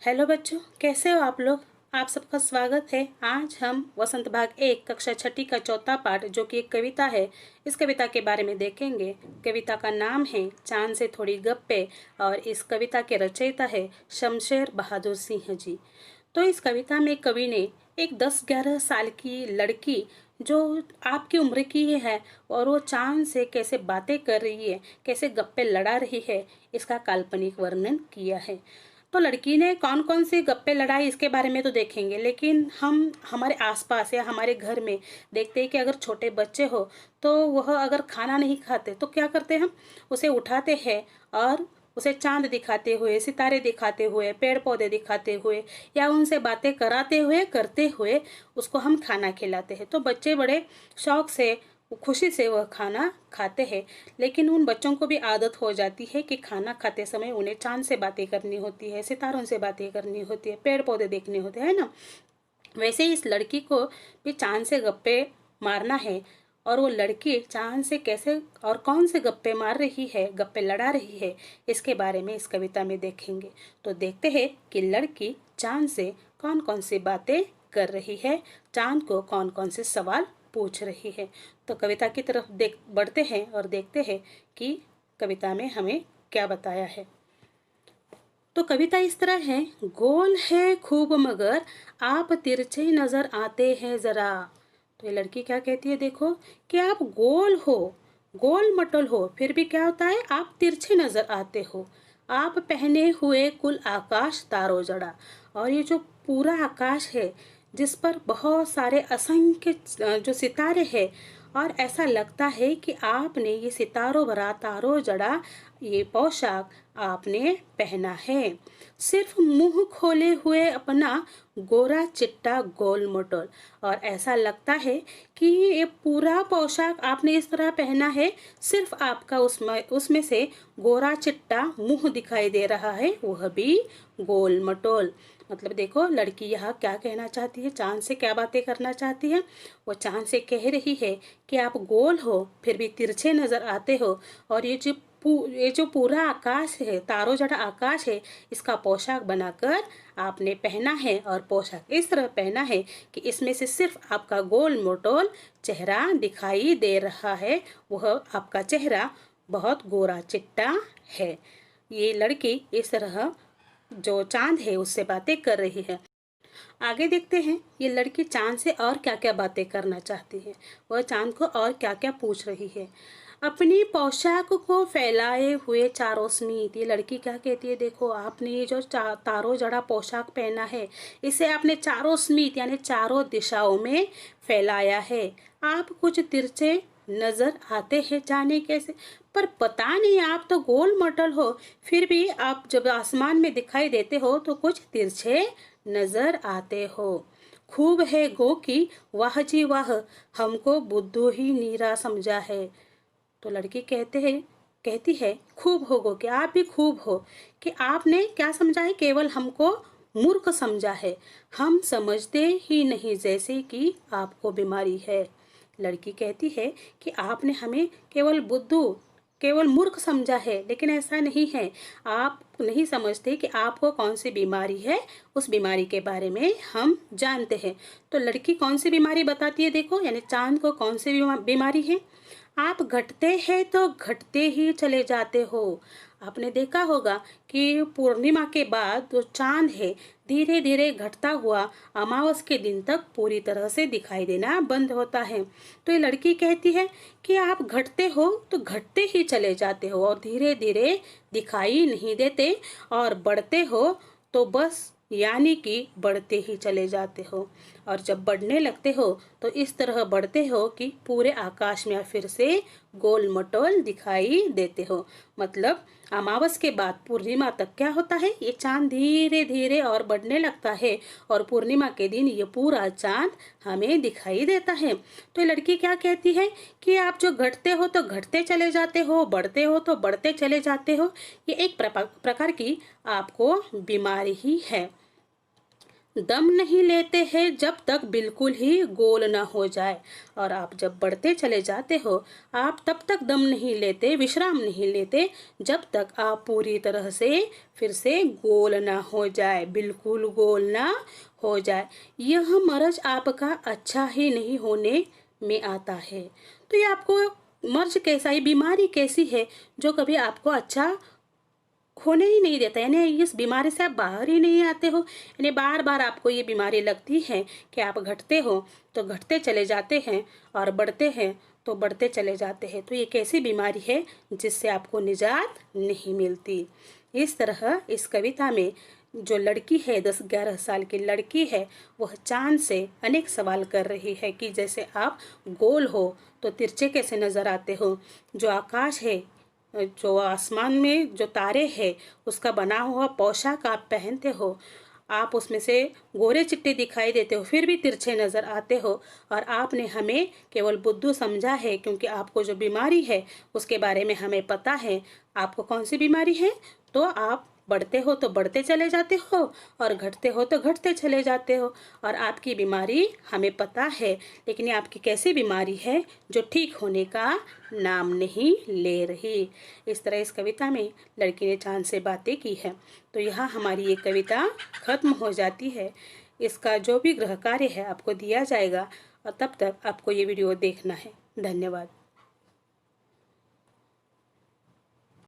Hello बच्चों, कैसे हो आप लोग। आप सबका स्वागत है। आज हम वसंत भाग 1 कक्षा छठी का चौथा पाठ जो कि एक कविता है, इस कविता के बारे में देखेंगे। कविता का नाम है चांद से थोड़ी गप्पे और इस कविता के रचयिता है शमशेर बहादुर सिंह जी। तो इस कविता में कवि ने एक 10-11 साल की लड़की जो आपकी उम्र की है और वो चांद से कैसे बातें कर रही है, कैसे गप्पे लड़ा रही है, इसका काल्पनिक वर्णन किया है। तो लड़की ने कौन कौन सी गप्पे लड़ाई इसके बारे में तो देखेंगे, लेकिन हम हमारे आसपास या हमारे घर में देखते हैं कि अगर छोटे बच्चे हो तो वह अगर खाना नहीं खाते तो क्या करते हैं, हम उसे उठाते हैं और उसे चांद दिखाते हुए, सितारे दिखाते हुए, पेड़ पौधे दिखाते हुए या उनसे बातें कराते हुए करते हुए उसको हम खाना खिलाते हैं। तो बच्चे बड़े शौक से, खुशी से वह खाना खाते हैं। लेकिन उन बच्चों को भी आदत हो जाती है कि खाना खाते समय उन्हें चांद से बातें करनी होती है, सितारों से बातें करनी होती है, पेड़ पौधे देखने होते हैं ना। वैसे ही इस लड़की को भी चांद से गप्पे मारना है और वो लड़की चांद से कैसे और कौन से गप्पे मार रही है, गप्पे लड़ा रही है, इसके बारे में इस कविता में देखेंगे। तो देखते हैं कि लड़की चांद से कौन कौन सी बातें कर रही है, चांद को कौन कौन से सवाल पूछ रही है। तो कविता की तरफ देख बढ़ते हैं और देखते हैं कि कविता में हमें क्या बताया है। तो कविता इस तरह है, गोल है खूब मगर आप तिरछे नजर आते हैं जरा। तो ये लड़की क्या कहती है, देखो कि आप गोल हो, गोल मटोल हो, फिर भी क्या होता है, आप तिरछे नजर आते हो। आप पहने हुए कुल आकाश तारो जड़ा, और ये जो पूरा आकाश है जिस पर बहुत सारे असंख्य जो सितारे हैं, और ऐसा लगता है कि आपने ये सितारों भरा तारों जड़ा ये पोशाक आपने पहना है। सिर्फ मुंह खोले हुए अपना गोरा चिट्टा गोल मोटोल, और ऐसा लगता है कि ये पूरा पोशाक आपने इस तरह पहना है, सिर्फ आपका उसमें से गोरा चिट्टा मुंह दिखाई दे रहा है, वह भी गोल मटोल। मतलब देखो लड़की यहाँ क्या कहना चाहती है, चांद से क्या बातें करना चाहती है। वो चांद से कह रही है कि आप गोल हो फिर भी तिरछे नजर आते हो, और ये जो पूरा आकाश है, तारों जड़ा आकाश है, इसका पोशाक बनाकर आपने पहना है, और पोशाक इस तरह पहना है कि इसमें से सिर्फ आपका गोल मोटोल चेहरा दिखाई दे रहा है, वह आपका चेहरा बहुत गोरा चिट्टा है। ये लड़की इस तरह जो चांद है उससे बातें कर रही है। आगे देखते हैं ये लड़की चांद से और क्या क्या बातें करना चाहती है, वह चांद को और क्या क्या पूछ रही है। अपनी पोशाक को फैलाए हुए चारों समीत, ये लड़की क्या कहती है, देखो आपने ये जो तारों जड़ा पोशाक पहना है, इसे आपने चारों समीत यानी चारों दिशाओं में फैलाया है। आप कुछ तिरछे नजर आते हैं, जाने कैसे, पर पता नहीं, आप तो गोल मटल हो, फिर भी आप जब आसमान में दिखाई देते हो तो कुछ तिरछे नजर आते हो। खूब है गो की वाह जी वाह, हमको बुद्धू ही नीरा समझा है। तो लड़की कहती है खूब हो गो, कि आप भी खूब हो, कि आपने क्या समझा है, केवल हमको मूर्ख समझा है, हम समझते ही नहीं जैसे कि आपको बीमारी है। लड़की कहती है कि आपने हमें केवल बुद्धू, केवल मूर्ख समझा है, लेकिन ऐसा नहीं है, आप नहीं समझते कि आपको कौन सी बीमारी है, उस बीमारी के बारे में हम जानते हैं। तो लड़की कौन सी बीमारी बताती है, देखो यानी चांद को कौन सी बीमारी है। आप घटते हैं तो घटते ही चले जाते हो। आपने देखा होगा कि पूर्णिमा के बाद जो चांद है धीरे धीरे घटता हुआ अमावस के दिन तक पूरी तरह से दिखाई देना बंद होता है। तो ये लड़की कहती है कि आप घटते हो तो घटते ही चले जाते हो और धीरे धीरे दिखाई नहीं देते, और बढ़ते हो तो बस यानी कि बढ़ते ही चले जाते हो, और जब बढ़ने लगते हो तो इस तरह बढ़ते हो कि पूरे आकाश में फिर से गोल मटोल दिखाई देते हो। मतलब अमावस के बाद पूर्णिमा तक क्या होता है, ये चांद धीरे धीरे और बढ़ने लगता है, और पूर्णिमा के दिन ये पूरा चांद हमें दिखाई देता है। तो ये लड़की क्या कहती है कि आप जो घटते हो तो घटते चले जाते हो, बढ़ते हो तो बढ़ते चले जाते हो, ये एक प्रकार की आपको बीमारी ही है। दम नहीं लेते हैं जब तक बिल्कुल ही गोल ना हो जाए। और आप जब बढ़ते चले जाते हो, आप तब तक दम नहीं लेते, विश्राम नहीं लेते, जब तक आप पूरी तरह से फिर से गोल ना हो जाए, बिल्कुल गोल ना हो जाए। यह मर्ज आपका अच्छा ही नहीं होने में आता है। तो ये आपको मर्ज कैसा है, बीमारी कैसी है जो कभी आपको अच्छा होने ही नहीं देता, यानी इस बीमारी से आप बाहर ही नहीं आते हो। यानी बार बार आपको ये बीमारी लगती है कि आप घटते हो तो घटते चले जाते हैं और बढ़ते हैं तो बढ़ते चले जाते हैं। तो ये कैसी बीमारी है जिससे आपको निजात नहीं मिलती। इस तरह इस कविता में जो लड़की है, 10-11 साल की लड़की है, वह चांद से अनेक सवाल कर रही है कि जैसे आप गोल हो तो तिरछे कैसे नज़र आते हो, जो आकाश है, जो आसमान में जो तारे हैं, उसका बना हुआ पोशाक आप पहनते हो, आप उसमें से गोरे चिट्टे दिखाई देते हो फिर भी तिरछे नज़र आते हो। और आपने हमें केवल बुद्धू समझा है क्योंकि आपको जो बीमारी है उसके बारे में हमें पता है। आपको कौन सी बीमारी है, तो आप बढ़ते हो तो बढ़ते चले जाते हो और घटते हो तो घटते चले जाते हो। और आपकी बीमारी हमें पता है, लेकिन ये आपकी कैसी बीमारी है जो ठीक होने का नाम नहीं ले रही। इस तरह इस कविता में लड़की ने चांद से बातें की है। तो यहाँ हमारी ये कविता खत्म हो जाती है। इसका जो भी गृह कार्य है आपको दिया जाएगा और तब तक आपको ये वीडियो देखना है। धन्यवाद।